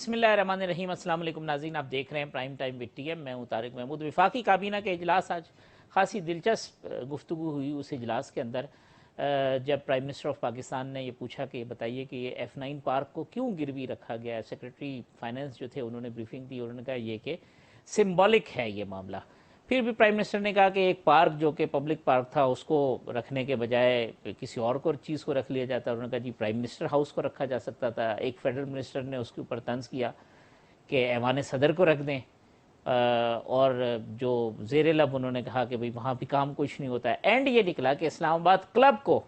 बिस्मिल्लाहिर्रहमानिर्रहीम। अस्सलाम वालेकुम नाज़रीन, आप देख रहे हैं प्राइम टाइम विद टीएम। मैं हूं तारिक महमूद। वफाकी काबीना के इजलास आज खासी दिलचस्प गुफ्तगू हुई उस इजलास के अंदर, जब प्राइम मिनिस्टर ऑफ पाकिस्तान ने ये पूछा कि ये बताइए कि ये F9 पार्क को क्यों गिरवी रखा गया है। सेक्रेटरी फाइनेंस जो थे उन्होंने ब्रीफिंग दी, उन्होंने कहा ये कि सिम्बॉलिक है ये मामला। फिर भी प्राइम मिनिस्टर ने कहा कि एक पार्क जो कि पब्लिक पार्क था उसको रखने के बजाय किसी और को चीज़ को रख लिया जाता। उन्होंने कहा जी प्राइम मिनिस्टर हाउस को रखा जा सकता था। एक फेडरल मिनिस्टर ने उसके ऊपर तंज किया कि ऐवान सदर को रख दें, और जो ज़ेर लब उन्होंने कहा कि भाई वहाँ भी काम कुछ नहीं होता है। एंड ये निकला कि इस्लामाबाद क्लब को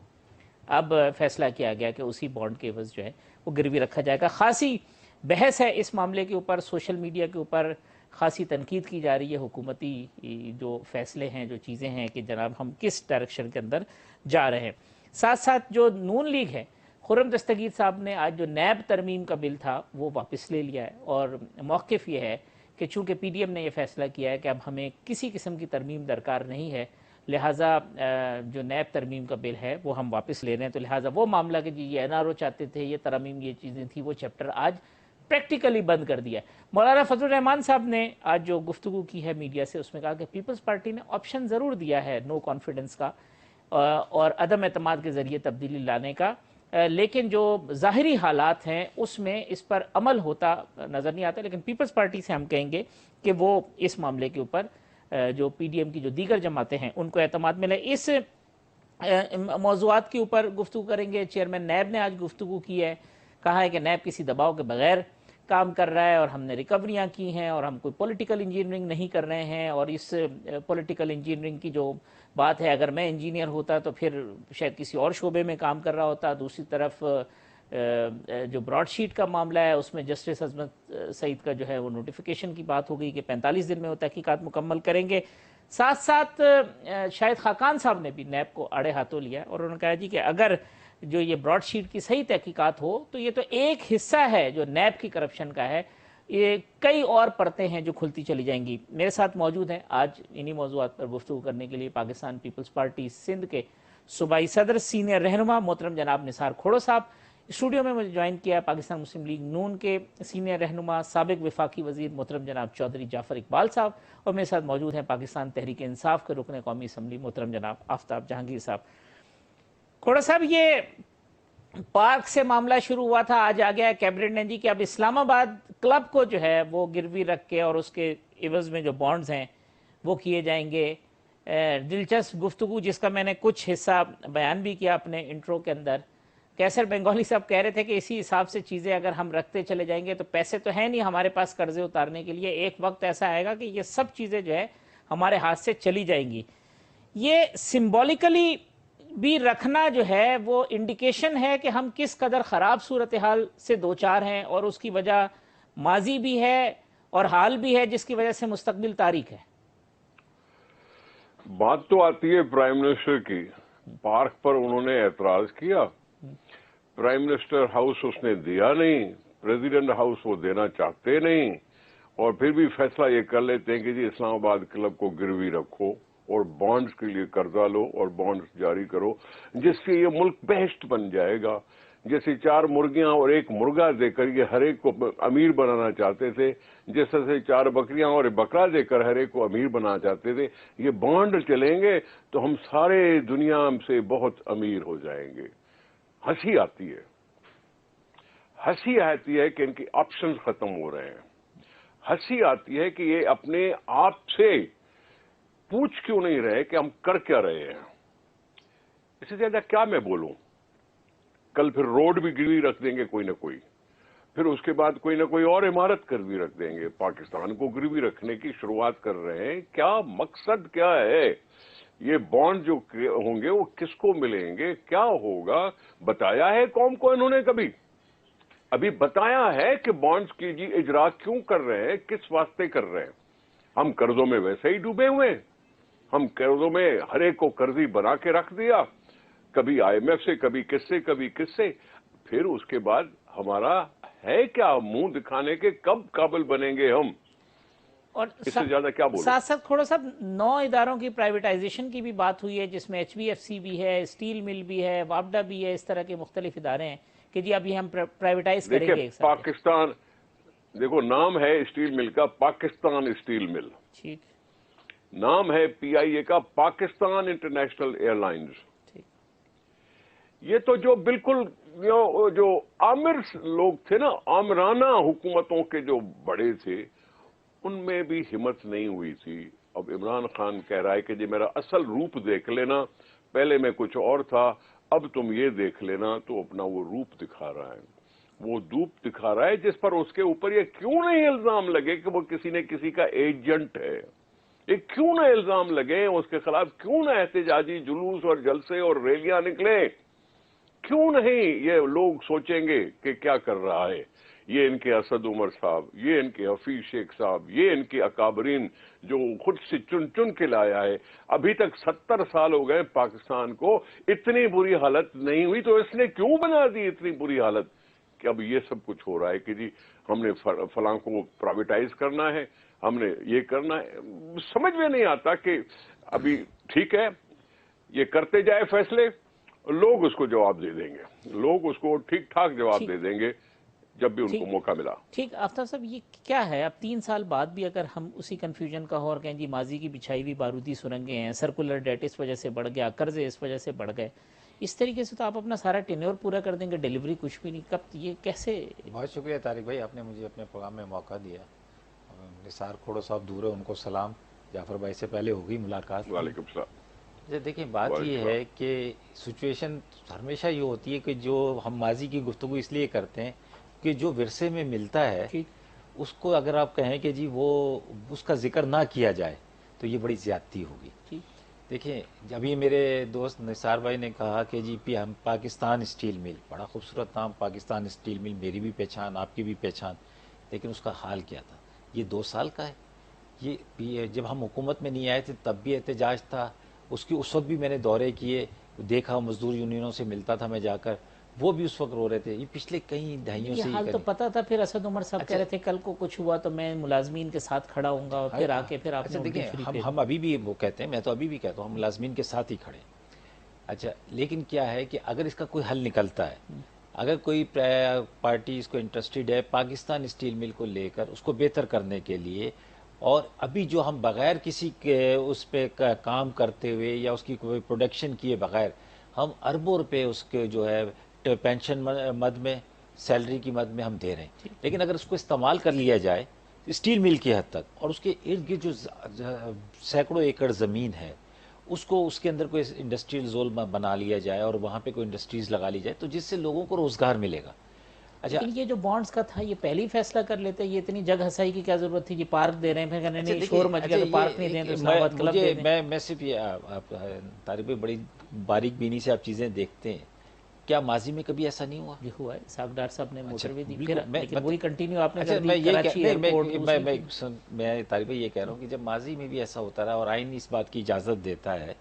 अब फैसला किया गया कि उसी बॉन्ड के एवज़ जो है वो गिरवी रखा जाएगा। ख़ासी बहस है इस मामले के ऊपर, सोशल मीडिया के ऊपर ख़ासी तनकीद की जा रही है। हुकूमती जो फ़ैसले हैं, जो चीज़ें हैं कि जनाब हम किस डायरेक्शन के अंदर जा रहे हैं। साथ साथ जो नून लीग है, खुर्रम दस्तगीर साहब ने आज जो नैब तरमीम का बिल था वो वापस ले लिया है, और मौक़िफ़ ये है कि चूँकि PDM ने यह फ़ैसला किया है कि अब हमें किसी किस्म की तरमीम दरकार नहीं है, लिहाजा जो नैब तरमीम का बिल है वो हम वापस ले रहे हैं। तो लिहाजा वो मामला कि जी ये NRO चाहते थे, ये तरमीम, ये चीज़ें थी, वो चैप्टर आज प्रैक्टिकली बंद कर दिया। मौलाना फजलुर रहमान साहब ने आज जो गुफ्तगू की है मीडिया से, उसमें कहा कि पीपल्स पार्टी ने ऑप्शन ज़रूर दिया है नो कॉन्फिडेंस का और अदम एतमाद के ज़रिए तब्दीली लाने का, लेकिन जो ज़ाहिरी हालात हैं उसमें इस पर अमल होता नज़र नहीं आता। लेकिन पीपल्स पार्टी से हम कहेंगे कि वो इस मामले के ऊपर जो PDM की जो दीगर जमातें हैं उनको एतमाद मिले। इस मौज़ूआत के ऊपर गुफ्तगू करेंगे। चेयरमैन नैब ने आज गुफ्तगू की है, कहा है कि नैब किसी दबाव के बगैर काम कर रहा है और हमने रिकवरियाँ की हैं और हम कोई पॉलिटिकल इंजीनियरिंग नहीं कर रहे हैं। और इस पॉलिटिकल इंजीनियरिंग की जो बात है, अगर मैं इंजीनियर होता तो फिर शायद किसी और शोबे में काम कर रहा होता। दूसरी तरफ जो ब्रॉडशीट का मामला है उसमें जस्टिस अजमत सईद का जो है वो नोटिफिकेशन की बात हो गई कि 45 दिन में वो तहकीकात मुकम्मल करेंगे। साथ साथ शाहिद खाकान साहब ने भी नैब को आड़े हाथों लिया और उन्होंने कहा जी कि अगर जो ये ब्रॉडशीट की सही तहकीकात हो तो ये तो एक हिस्सा है जो नैब की करप्शन का है, ये कई और परतें हैं जो खुलती चली जाएंगी। मेरे साथ मौजूद हैं आज इन्हीं मौज़ूआत पर गुफ्तगू करने के लिए पाकिस्तान पीपल्स पार्टी सिंध के सूबाई सदर, सीनियर रहनुमा मोहतरम जनाब निसार खोड़ो साहब। स्टूडियो में मुझे ज्वाइन किया पाकिस्तान मुस्लिम लीग नून के सीनियर रहनुमा, साबिक वफाकी वज़ीर मोहतरम जनाब चौधरी जाफ़र इकबाल साहब, और मेरे साथ मौजूद हैं पाकिस्तान तहरीक इंसाफ के रुकन कौमी असम्बली मोहतरम जनाब आफ्ताब जहांगीर साहब। खोड़ा साहब, ये पार्क से मामला शुरू हुआ था, आज आ गया कैबिनेट ने जी कि अब इस्लामाबाद क्लब को जो है वो गिरवी रख के और उसके इवज़ में जो बॉन्ड्स हैं वो किए जाएंगे। दिलचस्प गुफ्तगू जिसका मैंने कुछ हिस्सा बयान भी किया अपने इंट्रो के अंदर। कैसर बंगाली साहब कह रहे थे कि इसी हिसाब से चीज़ें अगर हम रखते चले जाएंगे तो पैसे तो हैं नहीं हमारे पास कर्जे उतारने के लिए, एक वक्त ऐसा आएगा कि ये सब चीज़ें जो है हमारे हाथ से चली जाएंगी। ये सिम्बॉलिकली भी रखना जो है वो इंडिकेशन है कि हम किस कदर ख़राब सूरत हाल से दो चार हैं, और उसकी वजह माजी भी है और हाल भी है जिसकी वजह से मुस्तकबिल तारीख है। बात तो आती है प्राइम मिनिस्टर की, पार्क पर उन्होंने एतराज किया, प्राइम मिनिस्टर हाउस उसने दिया नहीं, प्रेसिडेंट हाउस वो देना चाहते नहीं, और फिर भी फैसला ये कर लेते हैं कि जी इस्लामाबाद क्लब को गिरवी रखो और बॉन्ड्स के लिए कर्जा लो और बॉन्ड्स जारी करो, जिससे ये मुल्क बेहश्त बन जाएगा। जैसे 4 मुर्गियां और 1 मुर्गा देकर ये हर एक को अमीर बनाना चाहते थे, जैसे से 4 बकरियां और 1 बकरा देकर हर एक को अमीर बनाना चाहते थे, ये बॉन्ड चलेंगे तो हम सारे दुनिया से बहुत अमीर हो जाएंगे। हंसी आती है, हंसी आती है कि इनकी ऑप्शंस खत्म हो रहे हैं। हंसी आती है कि ये अपने आप से पूछ क्यों नहीं रहे कि हम कर क्या रहे हैं। इससे ज्यादा क्या मैं बोलूं। कल फिर रोड भी गिरवी रख देंगे कोई ना कोई, फिर उसके बाद कोई ना कोई और इमारत गिरवी रख देंगे। पाकिस्तान को गिरवी रखने की शुरुआत कर रहे हैं। क्या मकसद क्या है? ये बॉन्ड जो होंगे वो किसको मिलेंगे, क्या होगा, बताया है कौम को इन्होंने कभी? अभी बताया है कि बॉन्ड्स की जी इजरा क्यों कर रहे हैं, किस वास्ते कर रहे हैं? हम कर्जों में वैसे ही डूबे हुए हैं। हम कर्जों में हर एक को कर्जी बना के रख दिया, कभी IMF से, कभी किससे। फिर उसके बाद हमारा है क्या मुंह दिखाने के? कब काबिल बनेंगे हम? और इससे ज्यादा क्या बोलूं? साथ साथ खोड़ा साहब 9 इदारों की प्राइवेटाइजेशन की भी बात हुई है, जिसमें HBFC भी है, स्टील मिल भी है, वापडा भी है, इस तरह के मुख्तलिफ इदारे हैं कि जी अभी हम प्राइवेटाइज करेंगे। पाकिस्तान देखो नाम है स्टील मिल का पाकिस्तान स्टील मिल, ठीक नाम है PIA का पाकिस्तान इंटरनेशनल एयरलाइंस। ठीक। ये तो जो बिल्कुल जो आमिर लोग थे ना, आमिराना हुकूमतों के जो बड़े थे, उनमें भी हिम्मत नहीं हुई थी। अब इमरान खान कह रहा है कि जी मेरा असल रूप देख लेना, पहले मैं कुछ और था, अब तुम ये देख लेना, तो अपना वो रूप दिखा रहा है, वो रूप दिखा रहा है जिस पर उसके ऊपर ये क्यों नहीं इल्जाम लगे कि वो किसी ने किसी का एजेंट है। ये क्यों ना इल्जाम लगे उसके खिलाफ, क्यों ना एहतजाजी जुलूस और जलसे और रैलियां निकले, क्यों नहीं ये लोग सोचेंगे कि क्या कर रहा है ये इनके असद उमर साहब, ये इनके हफीज शेख साहब, ये इनके अकाबरीन जो खुद से चुन चुन के लाया है। अभी तक 70 साल हो गए पाकिस्तान को, इतनी बुरी हालत नहीं हुई, तो इसने क्यों बना दी इतनी बुरी हालत कि अब ये सब कुछ हो रहा है कि जी हमने फलां को प्राइवेटाइज करना है, हमने ये करना है। समझ में नहीं आता कि अभी ठीक है ये करते जाए फैसले, लोग उसको जवाब दे देंगे, लोग उसको ठीक ठाक जवाब दे देंगे जब भी उनको मौका मिला। ठीक। आफ्ताब साहब, ये क्या है, अब 3 साल बाद भी अगर हम उसी कन्फ्यूजन का हो और कहें जी माजी की बिछाई हुई बारूदी सुरंगें हैं, सर्कुलर डेट इस वजह से बढ़ गया, कर्जे इस वजह से बढ़ गए, इस तरीके से तो आप अपना सारा टेन्योर पूरा कर देंगे, डिलीवरी कुछ भी नहीं, कब ये कैसे? बहुत शुक्रिया तारिक भाई, आपने मुझे अपने प्रोग्राम में मौका दिया। निसार खोड़ो साहब दूर है, उनको सलाम। जाफर भाई से पहले होगी मुलाकात। वालेकुम सलाम। देखिए बात ये है कि सिचुएशन हमेशा ये होती है कि जो हम माजी की गुफ्तगू इसलिए करते हैं कि जो विरसे में मिलता है उसको अगर आप कहें कि जी वो उसका जिक्र ना किया जाए तो ये बड़ी ज़्यादती होगी। देखिए अभी मेरे दोस्त निसार भाई ने कहा कि जी हम पाकिस्तान स्टील मिल, बड़ा खूबसूरत नाम पाकिस्तान स्टील मिल, मेरी भी पहचान आपकी भी पहचान, लेकिन उसका हाल क्या था? ये 2 साल का है। ये जब हम हुकूमत में नहीं आए थे तब भी एहतजाज था, उसकी उस वक्त भी मैंने दौरे किए, देखा, मजदूर यूनियनों से मिलता था मैं जाकर, वो भी उस वक्त रो रहे थे। ये पिछले कई दहाइयों से हाल तो पता था। फिर असद उमर साहब कह रहे थे कल को कुछ हुआ तो मैं मुलाजमीन के साथ खड़ा हूँगा, और फिर आके फिर आपने देखिए हम अभी भी वो कहते हैं, मैं तो अभी भी कहता हूँ हम मुलाजमीन के साथ ही खड़े। अच्छा, लेकिन क्या है कि अगर इसका कोई हल निकलता है, अगर कोई पार्टी इसको इंटरेस्टेड है पाकिस्तान स्टील मिल को लेकर उसको बेहतर करने के लिए, और अभी जो हम बग़ैर किसी के उस पर काम करते हुए या उसकी कोई प्रोडक्शन किए बग़ैर हम अरबों रुपए उसके जो है पेंशन मद में, सैलरी की मद में हम दे रहे हैं, लेकिन अगर उसको इस्तेमाल कर लिया जाए स्टील मिल की हद तक, और उसके इर्द गिर्द जो सैकड़ों एकड़ ज़मीन है उसको उसके अंदर कोई इंडस्ट्रियल जोन बना लिया जाए और वहाँ पे कोई इंडस्ट्रीज़ लगा ली जाए, तो जिससे लोगों को रोज़गार मिलेगा। अच्छा, लेकिन ये जो बॉन्ड्स का था ये पहले ही फैसला कर लेते, ये इतनी जग हंसाई की क्या जरूरत थी? ये पार्क दे रहे हैं, फिर कहने नहीं शोर मच गया तो पार्क नहीं दें तो इस्लामाबाद क्लब दे दें। मैं सिर्फ ये आप तारिक भाई बड़ी बारीक बीनी से आप चीज़ें देखते हैं, क्या माजी में कभी ऐसा नहीं हुआ? ये हुआ है, सागदार साहब ने मोटर भी दी, फिर लेकिन वही कंटिन्यू आपने अच्छा, कर दी, मैं ये कराची एयरपोर्ट। मैं तारिक भाई ये कह रहा हूँ कि जब माजी में भी ऐसा होता रहा और आइन इस बात की इजाज़त देता है,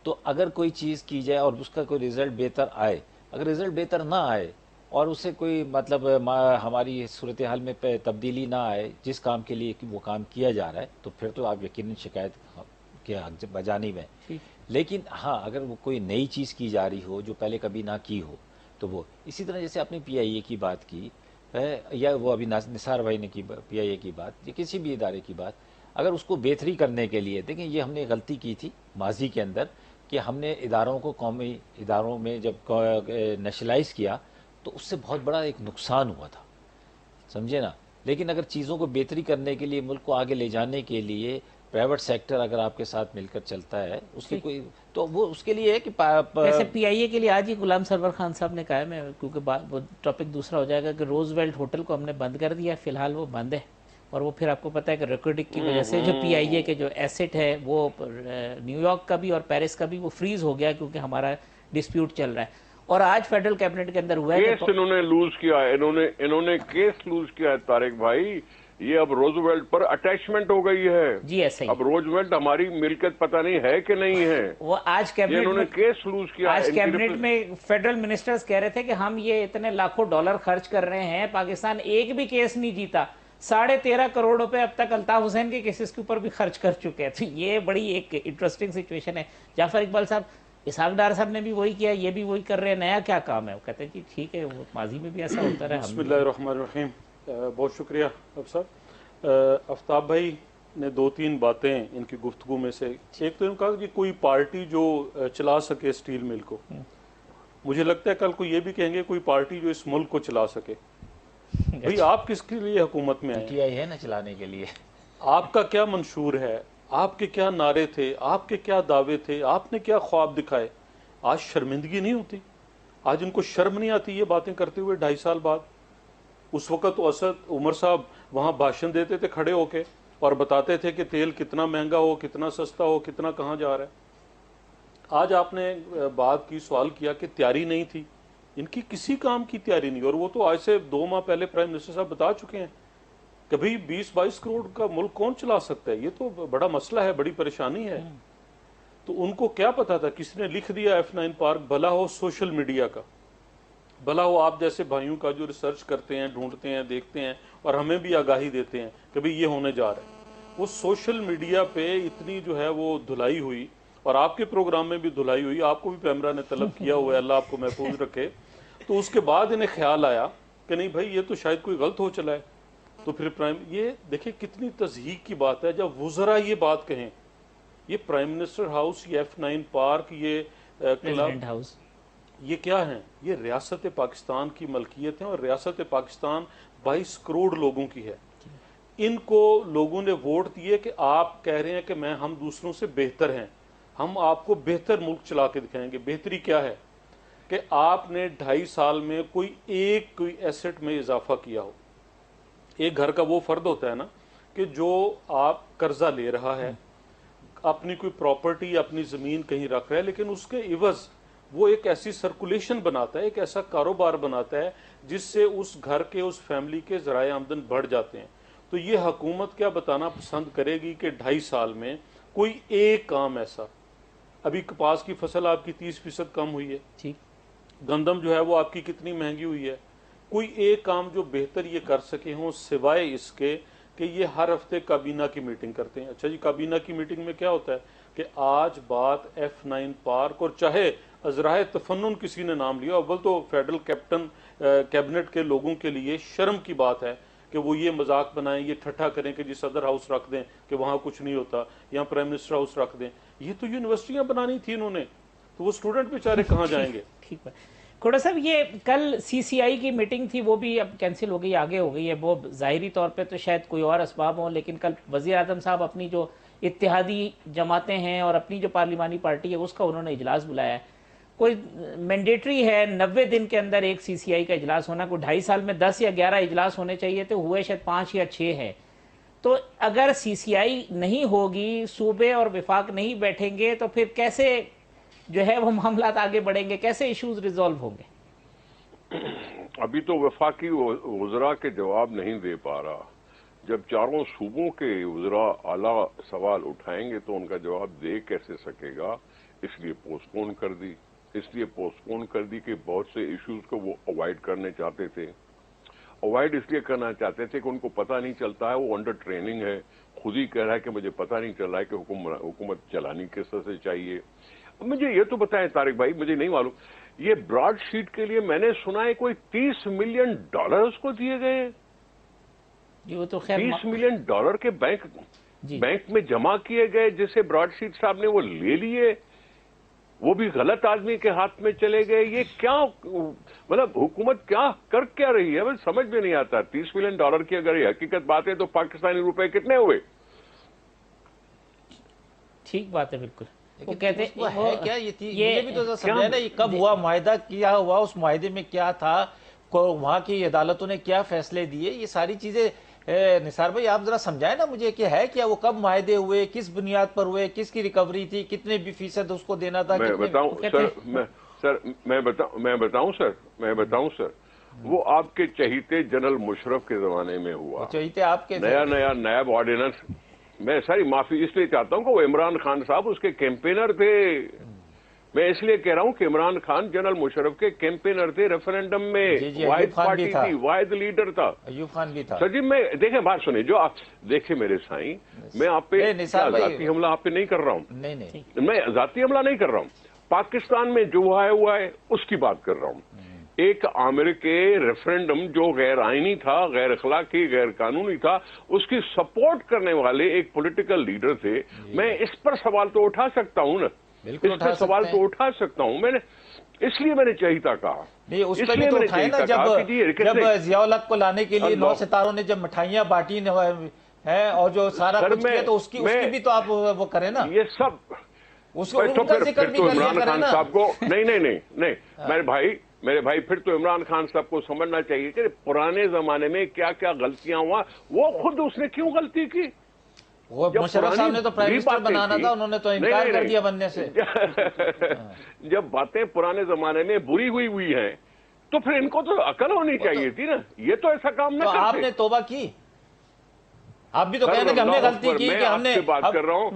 तो अगर कोई चीज़ की जाए और उसका कोई रिज़ल्ट बेहतर आए, अगर रिज़ल्ट बेहतर ना आए और उससे कोई मतलब हमारी सूरत हाल में तब्दीली ना आए जिस काम के लिए वो काम किया जा रहा है, तो फिर तो आप यकीनन शिकायत के हक बजानी में। लेकिन हाँ, अगर वो कोई नई चीज़ की जा रही हो जो पहले कभी ना की हो, तो वो इसी तरह जैसे आपने PIA की बात की या वो अभी निसार भाई ने की PIA की बात, या किसी भी इदारे की बात, अगर उसको बेहतरी करने के लिए, देखें ये हमने गलती की थी माजी के अंदर कि हमने इदारों को कौमी इदारों में जब नेशनलाइज किया तो उससे बहुत बड़ा एक नुकसान हुआ था, समझे ना। लेकिन अगर चीज़ों को बेहतरी करने के लिए, मुल्क को आगे ले जाने के लिए प्राइवेट सेक्टर अगर आपके साथ मिलकर चलता है उसकी कोई, तो वो उसके लिए है कि वैसे PIA के लिए आज ही गुलाम सरवर खान साहब ने कहा है, मैं क्योंकि वो टॉपिक दूसरा हो जाएगा, कि रोजवेल्ट होटल को हमने बंद कर दिया, फिलहाल वो बंद है, और वो फिर आपको पता है कि रिकॉर्डिंग की वजह से जो PIA के जो एसेट है वो न्यूयॉर्क का भी और पेरिस का भी वो फ्रीज हो गया, क्योंकि हमारा डिस्प्यूट चल रहा है। और आज फेडरल कैबिनेट के अंदर हुआ है केस इन्होंने लूज किया है, इन्होंने केस लूज किया है तारिक भाई। ये अब रोजवेल्ट पर अटैचमेंट हो गई है जी, ऐसा ही। अब रोजवेल्ट हमारी मिल्कियत पता नहीं है कि नहीं है। वो आज कैबिनेट इन्होंने केस लूज किया। आज कैबिनेट में फेडरल मिनिस्टर्स कह रहे थे कि हम ये इतने लाखों डॉलर खर्च कर रहे हैं, पाकिस्तान एक भी केस नहीं जीता, 13.5 करोड़ रुपए अब तक अल्ताफ हुसैन के केसेस के ऊपर भी खर्च कर चुके हैं। तो ये बड़ी एक इंटरेस्टिंग सिचुएशन है। जाफर इकबाल साहब, इसहाक डार साहब ने भी वही किया, ये भी वही कर रहे हैं, नया क्या काम है? वो कहते हैं कि ठीक है, वो माजी में भी ऐसा होता रहा। बिस्मिल्लाहिर्रहमानिर्रहीम। बहुत शुक्रिया अब साहब। आफ्ताब भाई ने 2-3 बातें इनकी गुफ्तगू में से, एक तो इन्होंने कहा कि कोई पार्टी जो चला सके स्टील मिल को, मुझे लगता है कल को ये भी कहेंगे कोई पार्टी जो इस मुल्क को चला सके। भाई आप किसके लिए हुकूमत में आए? पीटीआई है ना चलाने के लिए। आपका क्या मंशूर है? आपके क्या नारे थे? आपके क्या दावे थे? आपने क्या ख्वाब दिखाए? आज शर्मिंदगी नहीं होती? आज इनको शर्म नहीं आती ये बातें करते हुए 2.5 साल बाद? उस वक्त तो असद उमर साहब वहाँ भाषण देते थे खड़े होके और बताते थे कि तेल कितना महंगा हो, कितना सस्ता हो, कितना कहाँ जा रहा है। आज आपने बात की, सवाल किया कि तैयारी नहीं थी। इनकी किसी काम की तैयारी नहीं, और वो तो आज से 2 माह पहले प्राइम मिनिस्टर साहब बता चुके हैं कि भाई 20-22 करोड़ का मुल्क कौन चला सकता है, ये तो बड़ा मसला है, बड़ी परेशानी है। तो उनको क्या पता था? किसने लिख दिया F9 पार्क? भला हो सोशल मीडिया का, भला हो आप जैसे भाइयों का जो रिसर्च करते हैं, ढूंढते हैं, देखते हैं और हमें भी आगाही देते हैं कि भाई ये होने जा रहा है। वो सोशल मीडिया पे इतनी जो है वो धुलाई हुई, और आपके प्रोग्राम में भी धुलाई हुई, आपको भी पैमरा ने तलब किया हुआ है, अल्लाह आपको महफूज रखे। तो उसके बाद इन्हें ख्याल आया कि नहीं भाई ये तो शायद कोई गलत हो चला है। तो फिर ये देखिए कितनी तज़हीक की बात है जब वुज़रा ये बात कहें। ये प्राइम मिनिस्टर हाउस, ये F9 पार्क, ये प्रेसिडेंट हाउस, ये क्या है? ये रियासत पाकिस्तान की मलकियत है, और रियासत पाकिस्तान 22 करोड़ लोगों की है। इनको लोगों ने वोट दिए कि आप कह रहे हैं कि हम दूसरों से बेहतर हैं, हम आपको बेहतर मुल्क चला के दिखाएंगे। बेहतरी क्या है कि आपने 2.5 साल में कोई एसेट में इजाफा किया हो। एक घर का वो फर्द होता है ना कि जो आप कर्जा ले रहा है, अपनी कोई प्रॉपर्टी, अपनी ज़मीन कहीं रख रहा है, लेकिन उसके इवज वो एक ऐसी सर्कुलेशन बनाता है, एक ऐसा कारोबार बनाता है जिससे उस घर के, उस फैमिली के ज़राए आमदन बढ़ जाते हैं। तो ये हुकूमत क्या बताना पसंद करेगी कि 2.5 साल में कोई एक काम ऐसा, अभी कपास की फसल आपकी 30% कम हुई है, ठीक, गंदम जो है वो आपकी कितनी महंगी हुई है, कोई एक काम जो बेहतर ये कर सके हों सिवाय इसके कि ये हर हफ्ते काबीना की मीटिंग करते हैं। अच्छा जी, काबीना की मीटिंग में क्या होता है कि आज बात F9 पार्क, और चाहे अजराए तफन्नुन किसी ने नाम लिया, अव्वल तो फेडरल कैबिनेट के लोगों के लिए शर्म की बात है कि वो ये मजाक बनाएं, ये ठट्ठा करें कि जी सदर हाउस रख दें कि वहाँ कुछ नहीं होता, या प्राइम मिनिस्टर हाउस रख दें। ये तो यूनिवर्सिटियाँ बनानी थी इन्होंने, तो वो स्टूडेंट बेचारे कहाँ जाएंगे? ठीक है खोड़ा साहब, ये कल CCI की मीटिंग थी, वो भी अब कैंसिल हो गई, आगे हो गई है। वो ज़ाहिरी तौर पे तो शायद कोई और असबाब हों, लेकिन कल वज़ीर आज़म साहब अपनी जो इत्तेहादी जमातें हैं और अपनी जो पार्लिमानी पार्टी है उसका उन्होंने इजलास बुलाया है। कोई मैंडेटरी है 90 दिन के अंदर एक CCI का इजलास होना, कोई 2.5 साल में 10 या 11 इजलास होने चाहिए थे, हुए शायद 5 या 6 है। तो अगर CCI नहीं होगी, सूबे और विफाक नहीं बैठेंगे, तो फिर कैसे जो है वो मामला आगे बढ़ेंगे, कैसे इश्यूज रिजॉल्व होंगे? अभी तो वफाकी वज़रा के जवाब नहीं दे पा रहा। जब चारों सूबों के वज़रा आला सवाल उठाएंगे तो उनका जवाब दे कैसे सकेगा, इसलिए पोस्टपोन कर दी। इसलिए पोस्टपोन कर दी कि बहुत से इश्यूज को वो अवॉइड करने चाहते थे। अवॉइड इसलिए करना चाहते थे कि उनको पता नहीं चलता है, वो अंडर ट्रेनिंग है, खुद ही कह रहा है कि मुझे पता नहीं चल रहा है कि हुकूमत चलानी किस तरह से चाहिए। मुझे ये तो बताएं तारिक भाई, मुझे नहीं मालूम, ये ब्रॉड शीट के लिए मैंने सुना है कोई $30 मिलियन उसको दिए गए। वो तो खैर $30 मिलियन के बैंक में जमा किए गए, जिसे ब्रॉड शीट साहब ने वो ले लिए, वो भी गलत आदमी के हाथ में चले गए। ये क्या मतलब हुकूमत क्या कर क्या रही है, समझ में नहीं आता। $30 मिलियन की अगर ये हकीकत बात है तो पाकिस्तानी रुपए कितने हुए? ठीक बात है, बिल्कुल। वो कहते है क्या ये मुझे भी तो समझाया ना, ये कब हुआ, मुआहिदा क्या हुआ, उस मुआहिदे में क्या था, वहां की अदालतों ने क्या फैसले दिए, ये सारी चीजें निसार भाई आप जरा समझाए ना मुझे कि है क्या, वो कब मुआहिदे हुए, किस बुनियाद पर हुए, किसकी रिकवरी थी, कितने % उसको देना था? मैं बताऊं सर, वो आपके चहीते जनरल मुशर्रफ के जमाने में हुआ। चहीते आपके नया नायब ऑर्डिनेंस, मैं सारी माफी इसलिए चाहता हूं कि वो इमरान खान साहब उसके कैंपेनर थे। मैं इसलिए कह रहा हूं कि इमरान खान जनरल मुशर्रफ के कैंपेनर थे रेफरेंडम में, वाहिद पार्टी थी, वाहिद लीडर था, अयूब खान भी था। सर जी मैं देखें बात सुनिए, जो आप देखे मेरे साईं, मैं आप पे जाती हमला आप पे नहीं कर रहा हूं, नहीं मैं जाती हमला नहीं कर रहा हूं, पाकिस्तान में जो हुआ है उसकी बात कर रहा हूं। ایک عامر کے ریفرینڈم جو غیر آئینی تھا، غیر اخلاقی، غیر قانونی تھا، اس کی سپورٹ کرنے والے ایک پولیٹیکل لیڈر تھے. میں اس پر سوال تو اٹھا سکتا ہوں نا، بالکل اس پر سوال تو اٹھا سکتا ہوں. اس لیے میں نے چاہیتا کہا. نہیں، اس پہ بھی تو اٹھائے نا جب ضیاء الحق کو لانے کے لیے 9 ستاروں نے جب مٹھائیاں بانٹی ہے اور جو سارا کچھ کیا، تو اس کی بھی تو آپ وہ کریں نا. یہ سب عمران خان صاحب کو نہیں میرے بھائی پھر تو عمران خان صاحب کو سمجھنا چاہیے کہ پرانے زمانے میں کیا کیا غلطیاں ہوا، وہ خود اس نے کیوں غلطی کی. وہ مشرف صاحب نے تو پرائم منسٹر بنانا تھا، انہوں نے تو انکار کر دیا بننے سے. جب باتیں پرانے زمانے میں بری ہوئی ہیں تو پھر ان کو تو عقل ہونی چاہیے تھی نا. یہ تو ایسا کام نہ کرتے. آپ نے توبہ کی، آپ بھی تو کہنا کہ ہم نے غلطی کی کہ ہم نے بات کر رہا ہوں.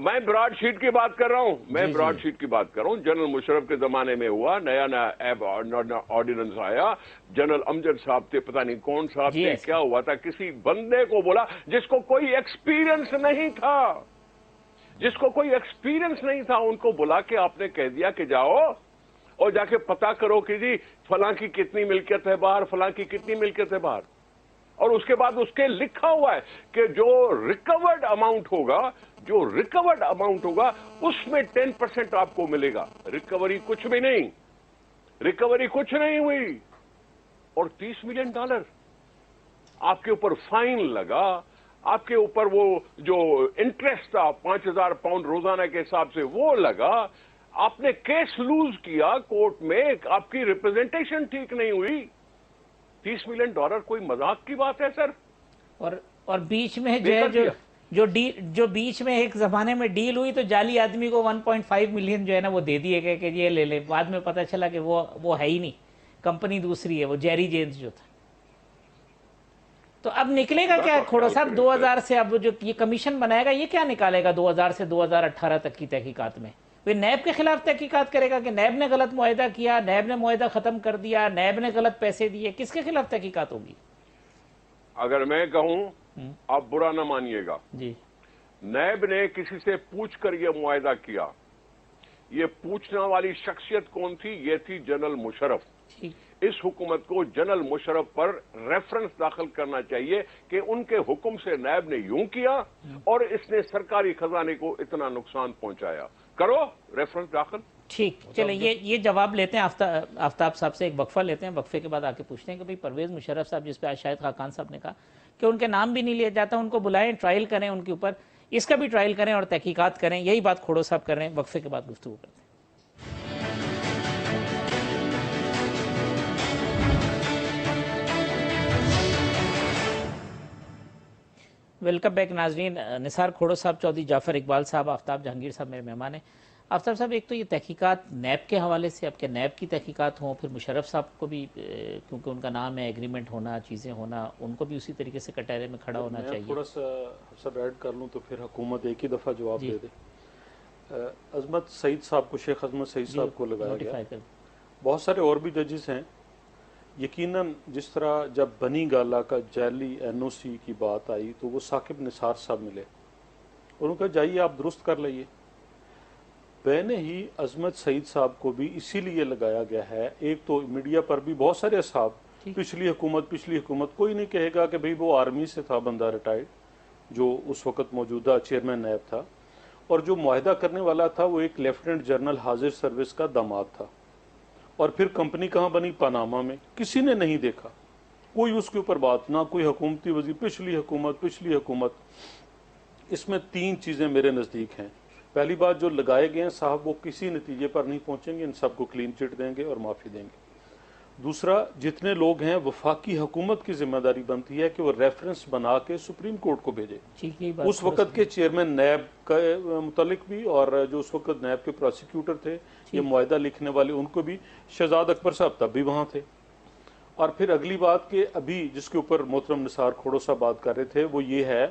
میں براڈ شیٹ کی بات کر رہا ہوں. براڈ شیٹ کی بات کر رہا ہوں. جنرل مشرف کے زمانے میں ہوا، نیا آرڈیننس آیا، جنرل امجد صاحب تھے، پتہ نہیں کون صاحب تھے، کیا ہوا تھا، کسی بندے کو بولا جس کو کوئی ایکسپیرینس نہیں تھا، ان کو بلا کے آپ نے کہہ دیا کہ جاؤ اور جا کے پتا کرو کہ جی فلاں کی کتنی ملکیت ہے باہر، فلاں کی کتنی ملکیت ہے باہر. اور اس کے بعد اس کے لکھا ہوا ہے کہ جو ریکورڈ اماؤنٹ ہوگا اس میں 10% آپ کو ملے گا. ریکوری کچھ نہیں ہوئی. اور $30 ملین آپ کے اوپر فائن لگا، آپ کے اوپر وہ جو انٹرسٹ تھا 5000 پاؤنڈ روزانہ کے حساب سے وہ لگا. آپ نے کیس لوز کیا کورٹ میں، آپ کی ریپرزینٹیشن ٹھیک نہیں ہوئی. $30 ملین کوئی مذاق کی بات ہے سر؟ اور بیچ میں جو بیچ میں ایک زمانے میں ڈیل ہوئی تو جعلی آدمی کو 1.5 ملین جو ہے نا وہ دے دیے گئے کہ یہ لے لے. بعد میں پتہ چلا کہ وہ ہے ہی نہیں، کمپنی دوسری ہے، وہ جیری جیمز جو تھا. تو اب نکلے گا کیا کھوڑا صاحب 2000 سے؟ اب جو یہ کمیشن بنائے گا یہ کیا نکالے گا 2000 سے 2018 تک کی تحقیقات میں؟ وہ نیب کے خلاف تحقیقات کرے گا کہ نیب نے غلط معاہدہ کیا، نیب نے معاہدہ ختم کر دیا، نیب نے غلط پیسے دیے؟ کس کے خلاف تحقیقات ہوگی؟ اگر میں کہوں آپ برا نہ مانیے گا، جی، نیب نے کسی سے پوچھ کر یہ معاہدہ کیا. یہ پوچھنے والی شخصیت کون تھی؟ یہ تھی جنرل مشرف. اس حکومت کو جنرل مشرف پر ریفرنس داخل کرنا چاہیے کہ ان کے حکم سے نیب نے یوں کیا اور اس نے سرکاری خزانے کو اتنا نقصان پہنچایا. کرو ریفرنس داخل. ٹھیک، چلیں یہ جواب لیتے ہیں آفتاب صاحب سے. ایک وقفہ لیتے ہیں، وقفے کے بعد آ کے پوچھتے ہیں کہ بھئی پرویز مشرف صاحب جس پہ آج شاہد خاقان صاحب نے کہا کہ ان کے نام بھی نہیں لیا جاتا، ان کو بلائیں، ٹرائل کریں ان کے اوپر، اس کا بھی ٹرائل کریں اور تحقیقات کریں. یہی بات کھوڑو صاحب کر رہے ہیں. وقفے کے بعد گفتگو کرتے ہیں. ویلکم بیک ناظرین. نثار کھوڑو صاحب، چودھری جعفر اقبال صاحب، آفتاب جہانگیر صاحب میرے مہمان ہیں. آفتاب صاحب، ایک تو یہ تحقیقات نیب کے حوالے سے، اب کہ نیب کی تحقیقات ہوں، پھر مشرف صاحب کو بھی کیونکہ ان کا نام ہے، ایگریمنٹ ہونا، چیزیں ہونا، ان کو بھی اسی طریقے سے کٹہرے میں کھڑا ہونا چاہیے. تھوڑا سا ایڈ کر لوں تو پھر حکومت ایک ہی دفعہ جواب دے دے. عظمت سعید صاحب کو، شیخ عظمت سعید صاحب کو لگایا گیا. بہت سارے اور بھی ججز ہیں. یقیناً جس طرح جب بنی گالا کا جعلی NOC کی بات آئی تو وہ ثاقب نثار صاحب ملے، انہوں نے کہا جائیے آپ درست کر لئیے. پہلے ہی عظمت سعید صاحب کو بھی اسی لیے لگایا گیا ہے. ایک تو میڈیا پر بھی بہت سارے اصحاب پچھلی حکومت کوئی نہیں کہے گا کہ بھئی وہ آرمی سے تھا بندہ ریٹائرڈ جو اس وقت موجودہ چیئرمین نیب تھا، اور جو معاہدہ کرنے والا تھا وہ ایک لیفٹیننٹ جنرل حاضر سروس کا داماد تھا. اور پھر کمپنی کہاں بنی؟ پاناما میں. کسی نے نہیں دیکھا، کوئی اس کے اوپر بات نہ، کوئی حکومتی وزیر. پچھلی حکومت. اس میں 3 چیزیں میرے نزدیک ہیں. پہلی بات، جو لگائے گئے ہیں صاحب وہ کسی نتیجے پر نہیں پہنچیں گے، ان سب کو کلین چٹ دیں گے اور معافی دیں گے. دوسرا، جتنے لوگ ہیں وفاقی حکومت کی ذمہ داری بنتی ہے کہ وہ ریفرنس بنا کے سپریم کورٹ کو بھیجے. اس وقت کے چیئرمین نیب کا متعلق بھی، اور جو اس وقت نیب کے پروسیکیوٹر تھے، یہ معاہدہ لکھنے والے، ان کو بھی. شہزاد اکبر صاحب تب بھی وہاں تھے. اور پھر اگلی بات کہ ابھی جس کے اوپر محترم نثار کھوڑو صاحب بات کر رہے تھے وہ یہ ہے،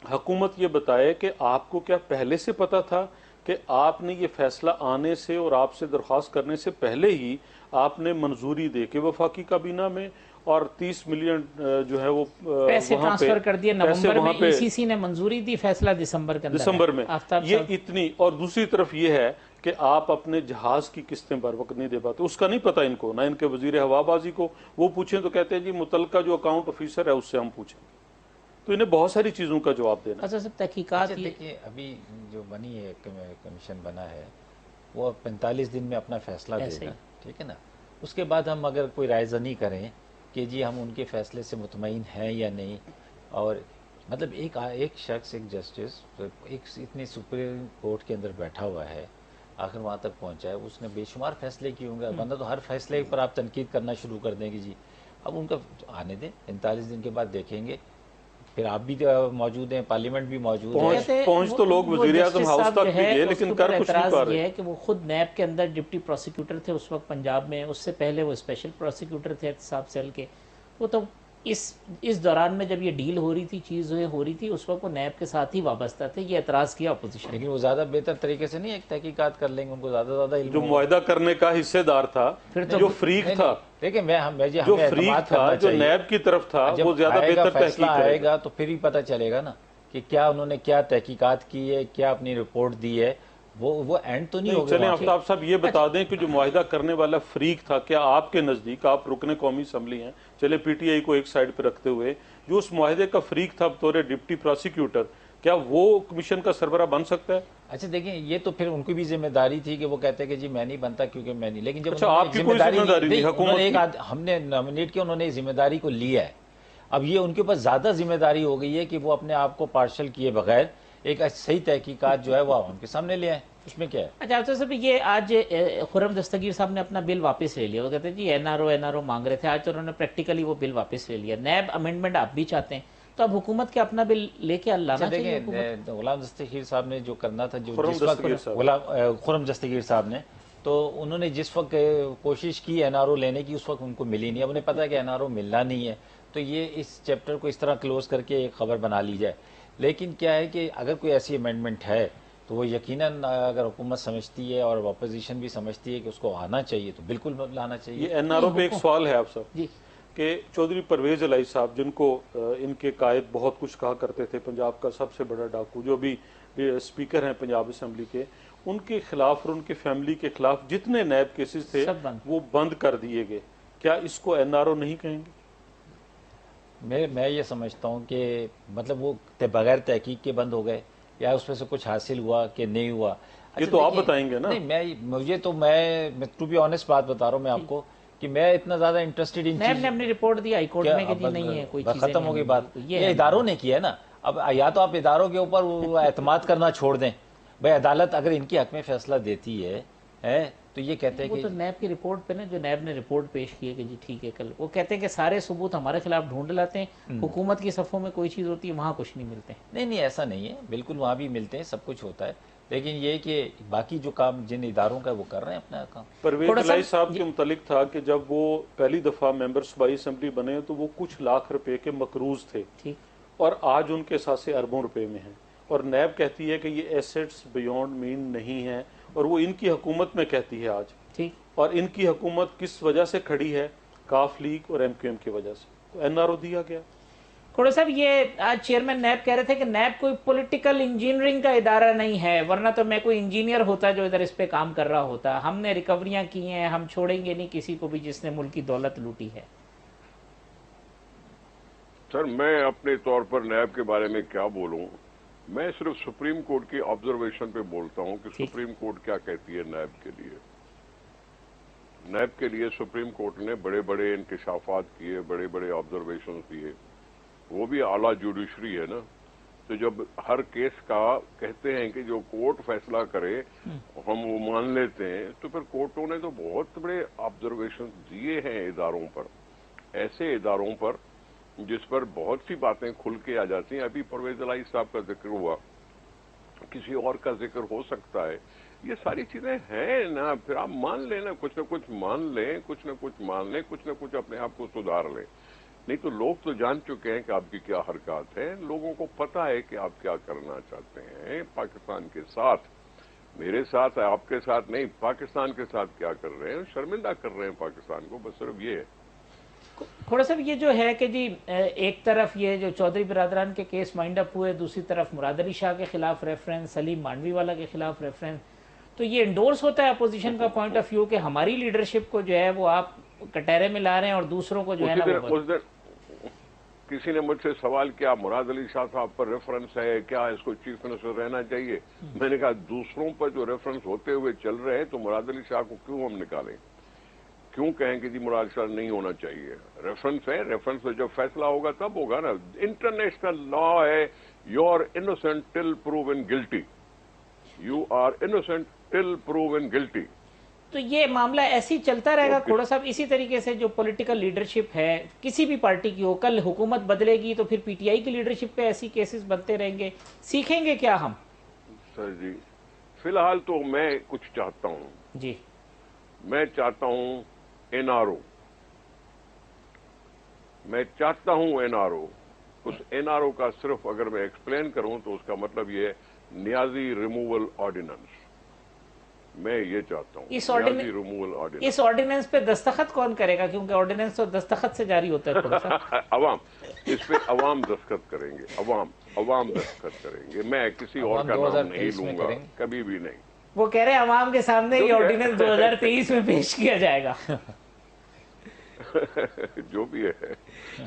حکومت یہ بتائے کہ آپ کو کیا پہلے سے پتا تھا کہ آپ نے یہ فیصلہ آنے سے اور آپ سے درخواست کرنے سے پہلے ہی آپ نے منظوری دے کے وفاقی کابینہ میں اور 30 ملین جو ہے وہ پیسے وہاں پہ ٹرانسفر کر دیے پیسے نومبر وہاں میں، پہ ECC نے منظوری دی، فیصلہ دسمبر کے اندر ہے۔ دسمبر میں آفتاب یہ صاحب، اتنی، اور دوسری طرف یہ ہے کہ آپ اپنے جہاز کی قسطیں بر وقت نہیں دے پاتے، اس کا نہیں پتہ ان کو، نہ ان کے وزیر ہوا بازی کو، وہ پوچھیں تو کہتے ہیں جی متعلقہ جو اکاؤنٹ آفیسر ہے اس سے ہم پوچھیں، تو انہیں بہت ساری چیزوں کا جواب دینا ہے۔ اچھا صاحب تحقیقات اچھا یہ دیکھیے، ابھی جو بنی ہے کمیشن بنا ہے وہ 45 دن میں اپنا فیصلہ ایسے دے گا، ہی۔ ٹھیک ہے نا۔ اس کے بعد ہم اگر کوئی رائے زنی کریں کہ جی ہم ان کے فیصلے سے مطمئن ہیں یا نہیں، اور مطلب ایک شخص، ایک جسٹس، ایک اتنی سپریم کورٹ کے اندر بیٹھا ہوا ہے، آخر وہاں تک پہنچا ہے، اس نے بے شمار فیصلے کیے ہوں گے، ورنہ تو ہر فیصلے پر آپ تنقید کرنا شروع کر دیں گے جی۔ اب ان کا آنے دیں، 45 دن کے بعد دیکھیں گے، پھر آپ بھی موجود ہیں، پارلیمنٹ بھی موجود ہے۔ پہنچ تو لوگ وہ وزیر اعظم جسٹس ہاؤس صاحب تک جو بھی ہے، گئے اس لیکن کے کر اوپر کچھ نہیں اعتراض پا یہ رہے۔ ہے کہ وہ خود نیب کے اندر ڈپٹی پروسیکیوٹر تھے اس وقت پنجاب میں، اس سے پہلے وہ اسپیشل پروسیکیوٹر تھے احتساب سیل کے، وہ تو اس دوران میں جب یہ ڈیل ہو رہی تھی، چیزیں ہو رہی تھی، اس وقت وہ نیب کے ساتھ ہی وابستہ تھے، یہ اعتراض کیا اپوزیشن نے۔ لیکن وہ زیادہ بہتر طریقے سے نہیں ایک تحقیقات کر لیں گے، ان کو زیادہ علم جو ہوگا۔ معاہدہ کرنے کا حصے دار تھا، جو فریق تھا، دیکھیں جو فریق تھا، جو نیب کی طرف تھا، وہ زیادہ بہتر فیصلہ تحقیق کرے آئے گا۔ گا تو پھر ہی پتہ چلے گا نا کہ کیا انہوں نے کیا تحقیقات کی ہے، کیا اپنی رپورٹ دی ہے، وہ اینڈ تو نہیں ہوگا۔ چلیں آفتاب صاحب یہ بتا دیں کہ جو معاہدہ کرنے والا فریق تھا، کیا آپ کے نزدیک، آپ رکن قومی اسمبلی ہیں، چلے پی ٹی آئی کو ایک سائیڈ پہ رکھتے ہوئے، جو اس معاہدے کا فریق تھا بطور ڈپٹی پروسیکیوٹر، کیا وہ کمیشن کا سربراہ بن سکتا ہے؟ اچھا دیکھیں، یہ تو پھر ان کی بھی ذمہ داری تھی کہ وہ کہتے کہ جی میں نہیں بنتا کیونکہ میں نہیں، لیکن جب اچھا، انہوں نے آپ کی ایک کوئی ذمہ داری نہیں، انہوں نے حکومت کی۔ ہم نے نامنیٹ کیا، انہوں نے ذمہ داری کو لیا ہے، اب یہ ان کے اوپر زیادہ ذمہ داری ہو گئی ہے کہ وہ اپنے آپ کو پارشل کیے بغیر ایک صحیح تحقیقات جو ہے وہ عوام کے سامنے لے آئیں، اس میں کیا ہے؟ اچھا افسر صاحب، یہ آج خرم دستگیر صاحب نے اپنا بل واپس لے لیا، وہ کہتے ہیں جی این آر او مانگ رہے تھے، آج تو انہوں نے پریکٹیکلی وہ بل واپس لے لیا، نیب امینڈمنٹ آپ بھی چاہتے ہیں، تو اب حکومت کے اپنا بل لے کے لانا چاہیے حکومت۔ دیکھیں، غلام دستگیر صاحب نے جو کرنا تھا، جو خرم جس وقت دستگیر صاحب۔ خرم دستگیر صاحب نے، تو انہوں نے جس وقت کوشش کی این آر او لینے کی، اس وقت ان کو ملی نہیں، اب انہیں پتا ہے کہ این آر او ملنا نہیں ہے، تو یہ اس چیپٹر کو اس طرح کلوز کر کے ایک خبر بنا لی جائے۔ لیکن کیا ہے کہ اگر کوئی ایسی امینڈمنٹ ہے تو وہ یقیناً اگر حکومت سمجھتی ہے اور اپوزیشن بھی سمجھتی ہے کہ اس کو آنا چاہیے تو بالکل لانا چاہیے۔ یہ این آر او پہ ایک سوال ہے آپ صاحب جی، کہ چودھری پرویز الہی صاحب، جن کو ان کے قائد بہت کچھ کہا کرتے تھے، پنجاب کا سب سے بڑا ڈاکو، جو بھی اسپیکر ہیں پنجاب اسمبلی کے، ان کے خلاف اور ان کی فیملی کے خلاف جتنے نیب کیسز تھے سب بند۔ وہ بند کر دیے گئے، کیا اس کو این آر او نہیں کہیں گے؟ میں یہ سمجھتا ہوں کہ مطلب وہ بغیر تحقیق کے بند ہو گئے یا اس میں سے کچھ حاصل ہوا کہ نہیں ہوا، یہ تو آپ بتائیں گے نا۔ نہیں، مجھے تو میں ٹو بی آنیسٹ بات بتا رہا ہوں میں آپ کو کہ میں اتنا زیادہ انٹرسٹڈ ان نیب نے اپنی رپورٹ دی ہائی کورٹ میں کہ جی نہیں ہے کوئی چیزیں، ختم ہو گئی بات، یہ اداروں نے کیا ہے نا۔ اب یا تو آپ اداروں کے اوپر اعتماد کرنا چھوڑ دیں، بھائی عدالت اگر ان کی حق میں فیصلہ دیتی ہے تو یہ کہتے ہیں وہ کہ تو نیب کی رپورٹ پہ نا، جو نیب نے رپورٹ پیش کی ہے کہ جی ٹھیک ہے، کل وہ کہتے ہیں کہ سارے ثبوت ہمارے خلاف ڈھونڈ لاتے ہیں، حکومت کی صفوں میں کوئی چیز ہوتی ہے وہاں کچھ نہیں ملتے ہیں۔ نہیں ایسا نہیں ہے، بالکل وہاں بھی ملتے ہیں، سب کچھ ہوتا ہے، لیکن یہ کہ باقی جو کام جن اداروں کا وہ کر رہے ہیں اپنا کام۔ پرویز الہی صاحب کے متعلق تھا کہ جب وہ پہلی دفعہ ممبر صوبائی اسمبلی بنے تو وہ کچھ لاکھ روپے کے مقروض تھے، ٹھیک، اور آج ان کے ساتھ اربوں روپے میں ہیں، اور نیب کہتی ہے کہ یہ ایسٹس بیونڈ مین نہیں ہیں، اور وہ ان کی حکومت میں کہتی ہے آج، ٹھیک۔ اور ان کی حکومت کس وجہ سے کھڑی ہے؟ کاف لیگ اور ایم کیو ایم کی وجہ سے، تو این آر او دیا گیا۔ کھوڑا صاحب، یہ آج چیئرمین نیب کہہ رہے تھے کہ نیب کوئی پولیٹیکل انجینئرنگ کا ادارہ نہیں ہے، ورنہ تو میں کوئی انجینئر ہوتا جو ادھر اس پہ کام کر رہا ہوتا، ہم نے ریکوریاں کی ہیں، ہم چھوڑیں گے نہیں کسی کو بھی جس نے ملک کی دولت لوٹی ہے۔ سر میں اپنے طور پر نیب کے بارے میں کیا بولوں، میں صرف سپریم کورٹ کی آبزرویشن پہ بولتا ہوں کہ سپریم کورٹ کیا کہتی ہے نیب کے لیے۔ نیب کے لیے سپریم کورٹ نے بڑے بڑے انکشافات کیے، بڑے بڑے آبزرویشن دیے، وہ بھی اعلیٰ جوڈیشری ہے نا، تو جب ہر کیس کا کہتے ہیں کہ جو کورٹ فیصلہ کرے ہم وہ مان لیتے ہیں، تو پھر کورٹوں نے تو بہت بڑے آبزرویشن دیے ہیں اداروں پر، ایسے اداروں پر جس پر بہت سی باتیں کھل کے آ جاتی ہیں۔ ابھی پرویز الہی صاحب کا ذکر ہوا، کسی اور کا ذکر ہو سکتا ہے، یہ ساری چیزیں ہیں نا، پھر آپ مان لیں نا، کچھ نہ کچھ مان لیں، کچھ نہ کچھ مان لیں، کچھ نہ کچھ اپنے آپ کو سدھار لیں، نہیں تو لوگ تو جان چکے ہیں کہ آپ کی کیا حرکات ہیں، لوگوں کو پتا ہے کہ آپ کیا کرنا چاہتے ہیں پاکستان کے ساتھ، میرے ساتھ، آپ کے ساتھ نہیں، پاکستان کے ساتھ کیا کر رہے ہیں، شرمندہ کر رہے ہیں پاکستان کو، بس صرف یہ ہے۔ تھوڑا سا یہ جو ہے کہ جی ایک طرف یہ جو چودھری برادران کے کیس مائنڈ اپ ہوئے، دوسری طرف مراد علی شاہ کے خلاف ریفرنس، سلیم مانڈوی والا کے خلاف ریفرنس، تو یہ انڈورس ہوتا ہے اپوزیشن کا پوائنٹ آف ویو کہ ہماری لیڈرشپ کو جو ہے وہ آپ کٹہرے میں لا رہے ہیں اور دوسروں کو جو ہے نا اس دن کسی نے مجھ سے سوال کیا مراد علی شاہ صاحب پر ریفرنس ہے کیا، اس کو چیف منسٹر رہنا چاہیے؟ میں نے کہا دوسروں پر جو ریفرنس ہوتے ہوئے چل رہے ہیں تو مراد علی شاہ کو کیوں ہم نکالیں، کیوں کہیں کہ جی مراد شاہ نہیں ہونا چاہیے؟ ریفرنس ہے، ریفرنس پہ جب فیصلہ ہوگا تب ہوگا نا. انٹرنیشنل لا ہے you are innocent till proven guilty, you are innocent till proven guilty. تو یہ معاملہ ایسے ہی چلتا رہے گا کھوڑا صاحب، اسی طریقے سے جو پولیٹیکل لیڈرشپ ہے کسی بھی پارٹی کی ہو، کل حکومت بدلے گی تو پھر پی ٹی آئی کی لیڈرشپ پہ ایسی کیسز بنتے رہیں گے، سیکھیں گے کیا ہم؟ سر جی فی الحال تو میں کچھ چاہتا ہوں، جی میں چاہتا ہوں این آر او، میں چاہتا ہوں این آر او. اس این آر او کا صرف اگر میں ایکسپلین کروں تو اس کا مطلب یہ ہے نیازی ریموول آرڈیننس. میں یہ چاہتا ہوں نیازی ریموول آرڈیننس. اس آرڈیننس پہ دستخط کون کرے گا؟ کیونکہ آرڈیننس تو دستخط سے جاری ہوتا ہے کھوڑا صاحب. عوام اس پہ عوام دستخط کریں گے، عوام دستخط کریں گے. میں کسی اور کا نام نہیں لوں گا کبھی بھی نہیں. وہ کہہ رہے ہیں عوام کے سامنے یہ آرڈیننس 2023 میں پیش کیا جائے گا. جو بھی ہے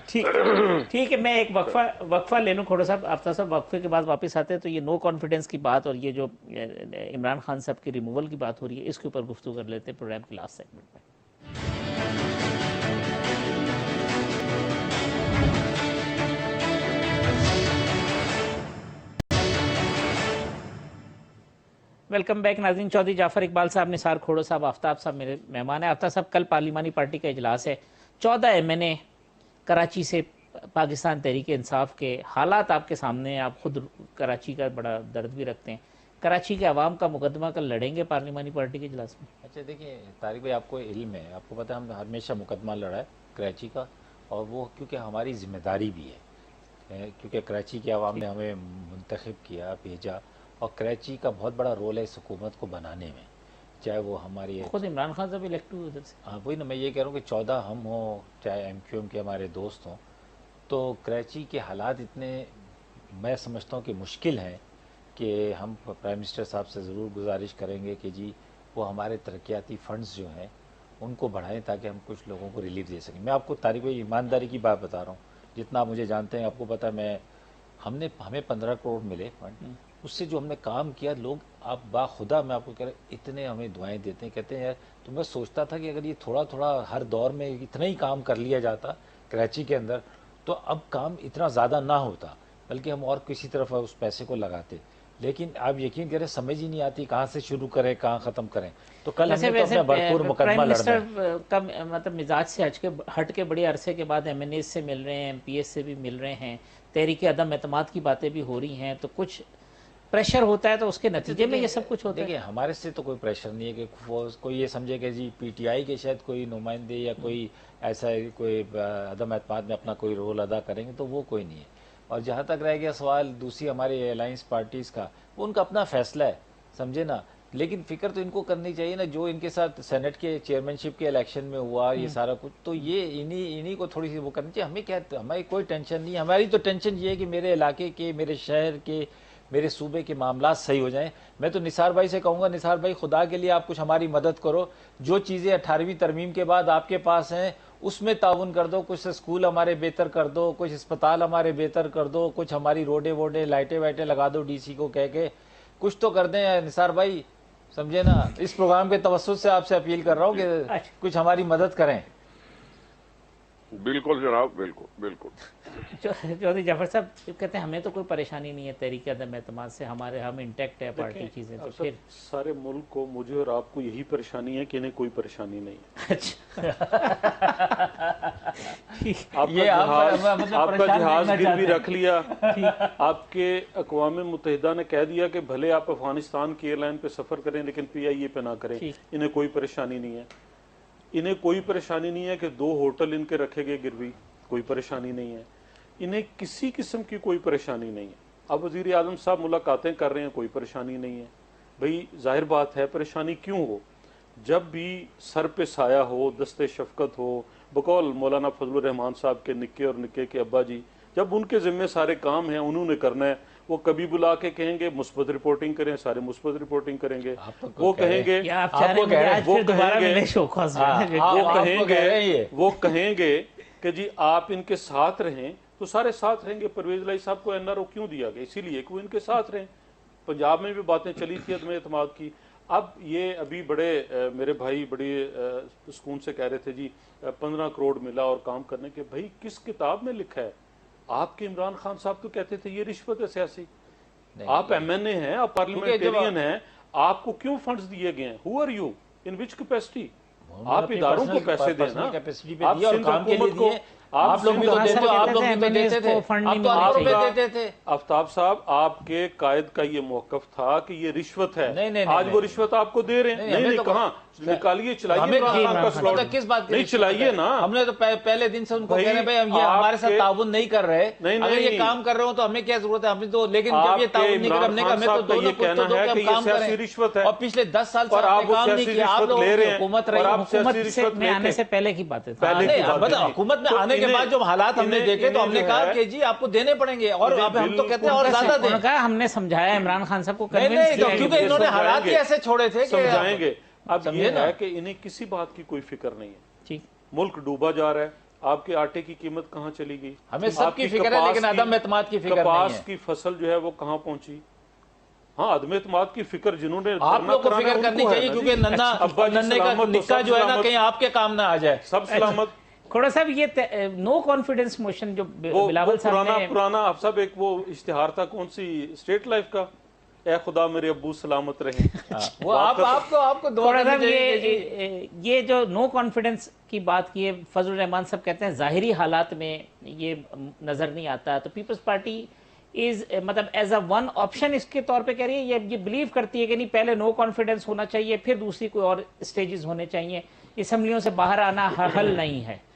ٹھیک ہے، میں ایک وقفہ لے لوں کھوڑا صاحب. آفتاب صاحب وقفے کے بعد واپس آتے ہیں تو یہ نو کانفیڈنس کی بات اور یہ جو عمران خان صاحب کی ریموول کی بات ہو رہی ہے اس کے اوپر گفتگو کر لیتے ہیں پروگرام کے لاسٹ سیگمنٹ میں. ویلکم بیک ناظرین. چودھری جعفر اقبال صاحب، نثار کھوڑو صاحب، آفتاب صاحب میرے مہمان ہیں. آفتاب صاحب کل پارلیمانی پارٹی کا اجلاس ہے، 14 ایم این اے کراچی سے پاکستان تحریک انصاف کے حالات آپ کے سامنے ہیں، آپ خود کراچی کا بڑا درد بھی رکھتے ہیں. کراچی کے عوام کا مقدمہ کل لڑیں گے پارلیمانی پارٹی کے اجلاس میں؟ اچھا دیکھیں طارق بھائی، آپ کو علم ہے، آپ کو پتہ ہے ہم نے ہمیشہ مقدمہ لڑا ہے کراچی کا، اور وہ کیونکہ ہماری ذمہ داری بھی ہے، کیونکہ کراچی کے عوام نے ہمیں منتخب کیا، بھیجا، اور کراچی کا بہت بڑا رول ہے اس حکومت کو بنانے میں، چاہے وہ ہماری خود عمران خان صاحب الیکٹ ہوئے ادھر سے. ہاں وہی نا میں یہ کہہ رہا ہوں کہ 14 ہم ہوں چاہے ایم کیو ایم کے ہمارے دوست ہوں، تو کراچی کے حالات اتنے میں سمجھتا ہوں کہ مشکل ہیں کہ ہم پرائم منسٹر صاحب سے ضرور گزارش کریں گے کہ جی وہ ہمارے ترقیاتی فنڈز جو ہیں ان کو بڑھائیں تاکہ ہم کچھ لوگوں کو ریلیف دے سکیں. میں آپ کو طارق بھائی ایمانداری کی بات بتا رہا ہوں، جتنا آپ مجھے جانتے ہیں آپ کو پتہ ہے ہمیں 15 کروڑ ملے فنڈ، اس سے جو ہم نے کام کیا لوگ آپ باخدا میں آپ کو کہہ رہے اتنے ہمیں دعائیں دیتے ہیں، کہتے ہیں یار تو میں سوچتا تھا کہ اگر یہ تھوڑا تھوڑا ہر دور میں اتنا ہی کام کر لیا جاتا کراچی کے اندر تو اب کام اتنا زیادہ نہ ہوتا، بلکہ ہم اور کسی طرف اس پیسے کو لگاتے. لیکن آپ یقین کریں سمجھ ہی نہیں آتی کہاں سے شروع کریں کہاں ختم کریں. تو کل ہم نے تو اپنا بھرپور مقدمہ لڑنا ہے. کا مطلب مزاج سے ہٹ کے بڑے عرصے کے بعد ایم این اے سے مل رہے ہیں، ایم پی ایس سے بھی مل رہے ہیں، تحریک عدم اعتماد کی باتیں بھی ہو رہی ہیں، تو کچھ پریشر ہوتا ہے تو اس کے نتیجے میں یہ سب کچھ ہوتا ہے. دیکھیں ہمارے سے تو کوئی پریشر نہیں ہے کہ کوئی یہ سمجھے کہ جی پی ٹی آئی کے شاید کوئی نمائندے یا کوئی ایسا کوئی عدم اعتماد میں اپنا کوئی رول ادا کریں گے، تو وہ کوئی نہیں ہے. اور جہاں تک رہ گیا سوال دوسری ہماری الائنس پارٹیز کا، وہ ان کا اپنا فیصلہ ہے، سمجھے نا. لیکن فکر تو ان کو کرنی چاہیے نا جو ان کے ساتھ سینٹ کے چیئرمین شپ کے الیکشن میں ہوا یہ سارا کچھ، تو یہ انہی کو تھوڑی سی وہ کرنی چاہیے. ہمیں کیا، ہماری کوئی ٹینشن نہیں. ہماری تو ٹینشن یہ ہے کہ میرے علاقے کے، میرے شہر کے، میرے صوبے کے معاملات صحیح ہو جائیں. میں تو نثار بھائی سے کہوں گا نثار بھائی خدا کے لیے آپ کچھ ہماری مدد کرو، جو چیزیں 18ویں ترمیم کے بعد آپ کے پاس ہیں اس میں تعاون کر دو. کچھ اسکول ہمارے بہتر کر دو، کچھ اسپتال ہمارے بہتر کر دو، کچھ ہماری روڈیں ووڈیں لائٹیں وائٹیں لگا دو ڈی سی کو کہہ کے، کچھ تو کر دیں نثار بھائی، سمجھے نا. اس پروگرام کے توسط سے آپ سے اپیل کر رہا ہوں کہ کچھ ہماری مدد کریں. بالکل جناب، بالکل بالکل. چودھری جعفر صاحب کہتے ہیں ہمیں تو کوئی پریشانی نہیں ہے تحریک عدم اعتماد سے، ہم انٹیکٹ ہے پارٹی چیزیں. تو پھر سارے ملک کو، مجھے اور آپ کو یہی پریشانی ہے کہ انہیں کوئی پریشانی نہیں ہے. آپ کا جہاز گروی رکھ لیا، آپ کے اقوام متحدہ نے کہہ دیا کہ بھلے آپ افغانستان کی ایئر لائن پہ سفر کریں لیکن پی آئی اے پہ نہ کریں. انہیں کوئی پریشانی نہیں ہے. انہیں کوئی پریشانی نہیں ہے کہ 2 ہوٹل ان کے رکھے گئے گروی، کوئی پریشانی نہیں ہے. انہیں کسی قسم کی کوئی پریشانی نہیں ہے. اب وزیر اعظم صاحب ملاقاتیں کر رہے ہیں، کوئی پریشانی نہیں ہے. بھئی ظاہر بات ہے پریشانی کیوں ہو؟ جب بھی سر پہ سایہ ہو، دست شفقت ہو، बकौल मौलाना फजलुर रहमान साहब के निक्के और निक्के के अब्बा जी, जब उनके जिम्मे सारे काम हैं उन्होंने करना है, वो कभी बुला के कहेंगे मुस्बत रिपोर्टिंग करें, सारे मुस्बत रिपोर्टिंग करेंगे। वो कहेंगे या आप चाह रहे हैं आज वो फिर दोबारा कहेंगे- मिले शो कॉज में? वो कहेंगे कि जी आप इनके साथ रहें, तो सारे साथ रहेंगे। परवेज लाई साहब को एनआरओ क्यों दिया गया? इसीलिए कि वो इनके साथ रहें। पंजाब में भी बातें चली थी अदम एतमाद की। अब ये अभी बड़े मेरे भाई बड़े सुकून से कह रहे थे जी 15 करोड़ मिला और काम करने के। भाई किस किताब में लिखा है? आपके इमरान खान साहब तो कहते थे ये रिश्वत है सियासी। आप एमएनए हैं, आप पार्लियामेंटेरियन हैं, आपको क्यों फंड्स दिए गए हैं? Who are you, in which capacity? आप इदारों को पैसे देना, कैपेसिटी पे आप दिए और सिंध काम के लिए हुकूमत को, दिए। आप लोग भी तो देते हो, आप लोग भी तो देते थे, आप तो 8 रुपए देते थे। आफ्ताब साहब, आपके कायद का ये मौकफ था कि ये रिश्वत है। नहीं, आज वो रिश्वत आपको दे रहे हैं। नहीं, कहाँ निकालिए, चलाइए इमरान खान का स्लॉट। किस बात की नहीं चलाइए ना। हमने तो पहले दिन से उनको भाई, कह रहे हैं भाई हम ये हमारे साथ आपके- ताउन नहीं कर रहे, नहीं, अगर ये नहीं। काम कर रहे हो तो हमें क्या जरूरत है? हमें तो, लेकिन जब ये आपके ताउन नहीं कर इमरान हमने कहा खान हमें तो साहब का दोनों ये को कहना तो दो है कि कि हम ये काम सियासी करें। रिश्वत है। और पिछले 10 साल से और आप आपने वो काम नहीं सियासी किया। आप रिश्वत लोगों ले रहे की हैं। हुकूमत और रही, आप हुकूमत सियासी से रिश्वत में आने लेके- से पहले की बात है। पहले की बात मतलब है। हुकूमत में तो आने के इन्हें- बाद जो हालात हमने इन्हें- देखे तो हमने इन्हें कहा जो कि जी आपको देने पड़ेंगे, और इन्हें अब हम तो कहते हैं और उनका ज्यादा उन्होंने दें। कहा हमने समझाया इमरान खान साहब को, नहीं कन्विंस नहीं, तो किया क्योंकि कि इन्होंने समझाएंगे। हालात ही ऐसे छोड़े थे कि समझाएंगे। अब समझे ये ना। है कि इन्हें किसी बात की कोई फिक्र नहीं है। ठीक, मुल्क डूबा जा रहा है। आपके आटे की कीमत कहाँ चली गई? हमें सबकी आपकी फिक्र है, लेकिन कपास की- अदम एतमाद की फिक्र नहीं कपास है। की फसल जो है वो कहाँ पहुंची? हाँ, अदम एतमाद की फिक्र जिन्होंने आप लोग को कराना फिक्र उनको करनी है चाहिए, ना क्योंकि जी। नन्ना अब्बा जी नन्ने का सलामत तो निक्का सब जो है ना सलामत। कहीं आपके काम ना आ जाए। सब सलामत। खोड़ा साहब ये नो कॉन्फिडेंस मोशन जो वो बिलावल साहब पुराना ने पुराना आप सब एक वो इश्तिहार था, कौन सी स्टेट लाइफ का, ए खुदा मेरे अब्बू सलामत रहे। वो आपको दुआ थोड़ा सा करनी चाहिए कि ये जो नो कॉन्फिडेंस की बात की है, फजलुर रहमान साहब कहते हैं ज़ाहिरी हालात में ये नज़र नहीं आता, तो पीपल्स पार्टी इज मतलब एज अ वन ऑप्शन इसके तौर पे कह रही है, ये बिलीव करती है कि नहीं पहले नो कॉन्फिडेंस होना चाहिए, फिर दूसरी कोई और स्टेजेस होने चाहिए, असम्बलियों से बाहर आना हल नहीं है।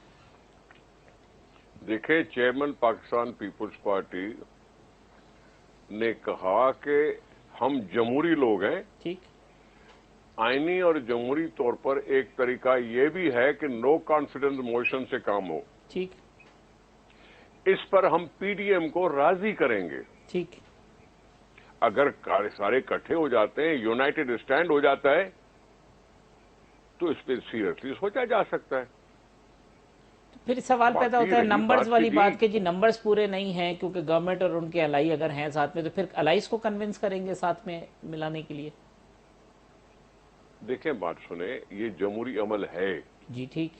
देखिए, चेयरमैन पाकिस्तान पीपल्स पार्टी ने कहा कि हम जमहूरी लोग हैं। ठीक, आईनी और जमहूरी तौर पर एक तरीका ये भी है कि नो कॉन्फिडेंस मोशन से काम हो। ठीक, इस पर हम पीडीएम को राजी करेंगे। ठीक, अगर सारे इकट्ठे हो जाते हैं, यूनाइटेड स्टैंड हो जाता है, तो इस पर सीरियसली सोचा जा सकता है। फिर सवाल पैदा बाकी होता है रही नंबर्स बात वाली की बात के जी नंबर्स पूरे नहीं हैं, क्योंकि गवर्नमेंट और उनके अलाई अगर हैं साथ में, तो फिर अलाइस को कन्विंस करेंगे साथ में मिलाने के लिए। देखें, बात सुने, ये जमहूरी अमल है। जी ठीक,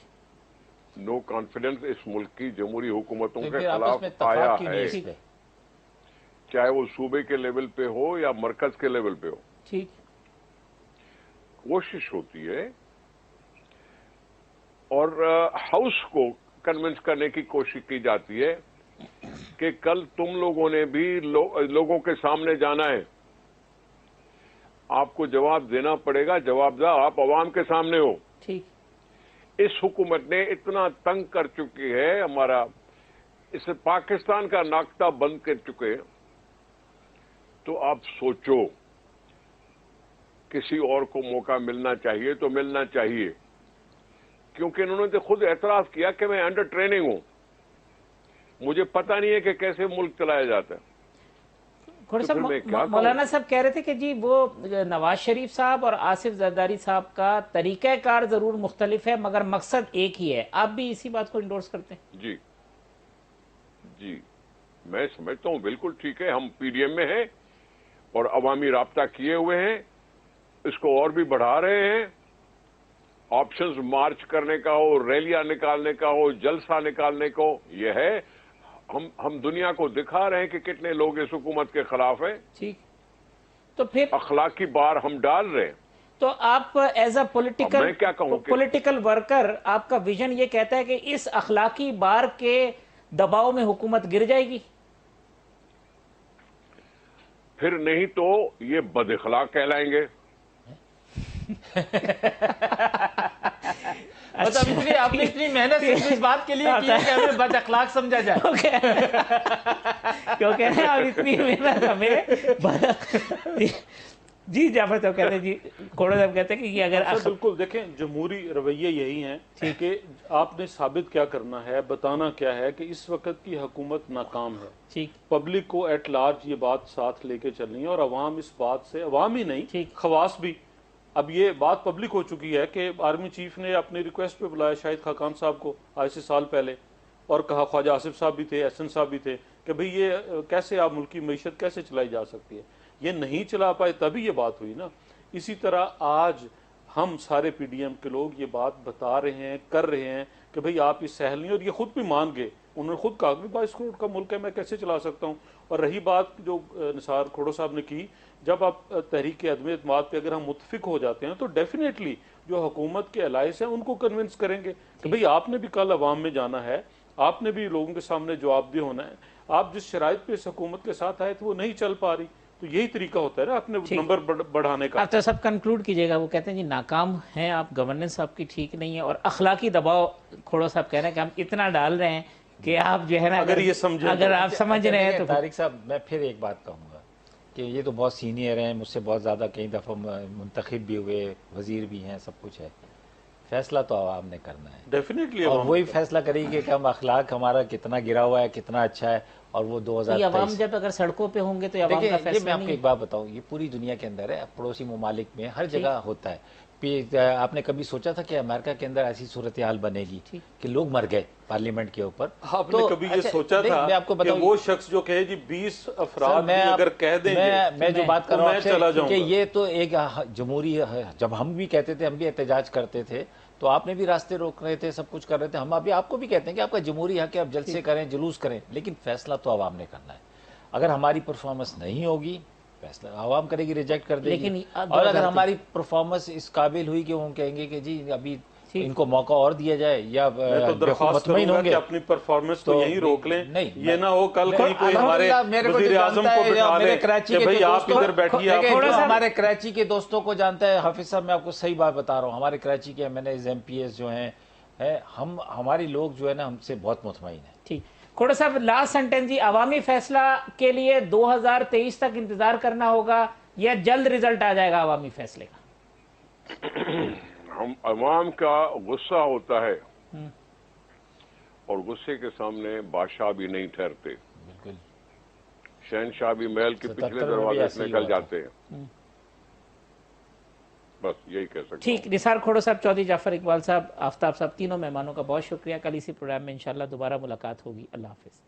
नो कॉन्फिडेंस इस मुल्क की जमहूरी हुकूमतों तो के फिर आपस खिलाफ में आया इत्तेफाक क्यों नहीं है, इस पे? चाहे वो सूबे के लेवल पे हो या मरकज के लेवल पे हो। ठीक, कोशिश होती है और हाउस को कन्विंस करने की कोशिश की जाती है कि कल तुम लोगों ने भी लोगों के सामने जाना है, आपको जवाब देना पड़ेगा, जवाबदार आप अवाम के सामने हो। ठीक, इस हुकूमत ने इतना तंग कर चुकी है हमारा, इसे पाकिस्तान का नाकता बंद कर चुके हैं। तो आप सोचो, किसी और को मौका मिलना चाहिए तो मिलना चाहिए, क्योंकि इन्होंने तो खुद एतराफ किया कि मैं अंडर ट्रेनिंग हूं, मुझे पता नहीं है कि कैसे मुल्क चलाया जाता है। खोड़े तो फिर मैं साहब क्या मौलाना साहब कह रहे थे कि जी वो नवाज शरीफ साहब और आसिफ जरदारी साहब का तरीक़ाकार जरूर मुख्तलिफ है, मगर मकसद एक ही है। आप भी इसी बात को इंडोर्स करते हैं? जी जी, मैं समझता हूं बिल्कुल ठीक है। हम पीडीएम में हैं और अवामी राब्ता किए हुए हैं, इसको और भी बढ़ा रहे हैं। ऑप्शंस मार्च करने का हो, रैलियां निकालने का हो, जलसा निकालने को, यह है। हम दुनिया को दिखा रहे हैं कि कितने लोग इस हुकूमत के खिलाफ हैं। ठीक, तो फिर अखलाकी बार हम डाल रहे हैं। तो आप एज अ अब मैं क्या कहूं कि- पॉलिटिकल वर्कर, आपका विजन ये कहता है कि इस अखलाकी बार के दबाव में हुकूमत गिर जाएगी? फिर नहीं तो ये बदअखलाक कहलाएंगे। मतलब इतनी आपने इतनी मेहनत सिर्फ इस बात के लिए की है कि हमें बद अखलाक समझा जाए। क्योंकि अब इतनी मेहनत हमें جی جعفر صاحب کہتے ہیں، جی کھوڑا صاحب کہتے ہیں کہ یہ اگر اچھا بالکل دیکھیں جمہوری رویے یہی ہیں کہ آپ نے ثابت کیا کرنا ہے، بتانا کیا ہے کہ اس وقت کی حکومت ناکام ہے، ٹھیک پبلک کو ایٹ لارج یہ بات ساتھ لے کے چلنی ہے، اور عوام اس بات سے، عوام ہی نہیں ٹھیک۔ خواص بھی، اب یہ بات پبلک ہو چکی ہے کہ آرمی چیف نے اپنی ریکویسٹ پہ بلایا شاہد خاقان صاحب کو آج سے سال پہلے، اور کہا خواجہ آصف صاحب بھی تھے، احسن صاحب بھی تھے کہ بھئی یہ کیسے آپ ملکی معیشت کیسے چلائی جا سکتی ہے، یہ نہیں چلا پائے تبھی یہ بات ہوئی نا۔ اسی طرح آج ہم سارے پی ڈی ایم کے لوگ یہ بات بتا رہے ہیں، کر رہے ہیں کہ بھئی آپ اس سہل نہیں، اور یہ خود بھی مان گئے، انہوں نے خود کہا کہ 22 کروڑ کا ملک ہے، میں کیسے چلا سکتا ہوں۔ اور رہی بات جو نثار کھوڑو صاحب نے کی، جب آپ تحریک عدم اعتماد پہ اگر ہم متفق ہو جاتے ہیں تو ڈیفینیٹلی جو حکومت کے الائز ہیں ان کو کنونس کریں گے کہ بھئی آپ نے بھی کل عوام میں جانا ہے، آپ نے بھی لوگوں کے سامنے جواب دہ ہونا ہے، آپ جس شرائط پہ اس حکومت کے ساتھ آئے تھے وہ نہیں چل پا رہی، تو یہی طریقہ ہوتا ہے نا اپنے نمبر بڑھانے کا۔ آپ تو سب کنکلوڈ کیجئے گا، وہ کہتے ہیں جی ناکام ہیں آپ، گورننس آپ کی ٹھیک نہیں ہے، اور اخلاقی دباؤ کھوڑو صاحب کہہ رہے ہیں کہ ہم اتنا ڈال رہے ہیں کہ آپ جو ہے نا اگر یہ سمجھیں اگر آپ سمجھ رہے ہیں تو طارق صاحب میں پھر ایک بات کہوں گا کہ یہ تو بہت سینئر ہیں، مجھ سے بہت زیادہ کئی دفعہ منتخب بھی ہوئے، وزیر بھی ہیں، سب کچھ ہے، فیصلہ تو عوام نے کرنا ہے، ڈیفینیٹلی اور وہی فیصلہ کرے گی کہ ہم اخلاق ہمارا کتنا گرا ہوا ہے، کتنا اچھا ہے، اور وہ یہ عوام 2023 جب اگر سڑکوں پہ ہوں گے تو عوام کا دیکھیں یہ فیصلہ میں آپ کو نہیں ایک ہے۔ بات بتاؤں، یہ پوری دنیا کے اندر ہے، پڑوسی ممالک میں ہر جگہ ہوتا ہے۔ آپ نے کبھی سوچا تھا کہ امریکہ کے اندر ایسی صورتحال بنے گی کہ لوگ مر گئے پارلیمنٹ کے اوپر؟ آپ نے کبھی یہ سوچا میں آپ کو تھا کہ بتاؤں وہ شخص جو کہے جی 20 افراد بھی اگر کہہ دیں گے میں جو بات کر رہا میں چلا ہوں جاؤں کہ گا، یہ تو ایک جمہوری، جب ہم بھی کہتے تھے، ہم بھی احتجاج کرتے تھے تو آپ نے بھی راستے روک رہے تھے، سب کچھ کر رہے تھے، ہم ابھی آپ کو بھی کہتے ہیں کہ آپ کا جمہوری حق ہے، آپ جلسے کریں، جلوس کریں، لیکن فیصلہ تو عوام نے کرنا ہے۔ اگر ہماری پرفارمنس نہیں ہوگی، فیصلہ عوام کرے گی، ریجیکٹ کر دے گی، لیکن اور اگر ہماری پرفارمنس اس قابل ہوئی کہ وہ کہیں گے کہ جی ابھی ان کو موقع اور دیا جائے، یا میں تو درخواست کروں مطمئن گا ہوں کہ گے اپنی پرفارمنس کو یہیں روک لیں، نہیں، یہ نہ ہو کل کہیں کوئی ہمارے وزیر اعظم کو بٹھا لے کہ بھئی آپ ادھر بیٹھیے، آپ ہمارے کراچی کے دوستوں کو جانتا ہے حافظ صاحب، میں آپ کو صحیح بات بتا رہا ہوں، ہمارے کراچی کے M N As, M P As جو ہیں، ہماری لوگ جو ہے نا ہم سے بہت مطمئن ہیں۔ ٹھیک، کھوڑا صاحب لاسٹ سنٹنس جی، عوامی فیصلہ کے لیے 2023 تک انتظار کرنا ہوگا یا جلد رزلٹ آ جائے گا عوامی فیصلے کا؟ ہم عوام کا غصہ ہوتا ہے اور غصے کے سامنے بادشاہ بھی نہیں ٹھہرتے، بالکل، شہنشاہ بھی محل کے پچھلے 77 میں بھی دروازے ایسے سے ہی نکل ہوا تھا۔ جاتے ہیں، بس یہی کہہ سکتا ہوں۔ ٹھیک، نثار کھوڑو صاحب، چودھری جعفر اقبال صاحب، آفتاب صاحب، تینوں مہمانوں کا بہت شکریہ۔ کل اسی پروگرام میں انشاءاللہ دوبارہ ملاقات ہوگی۔ اللہ حافظ۔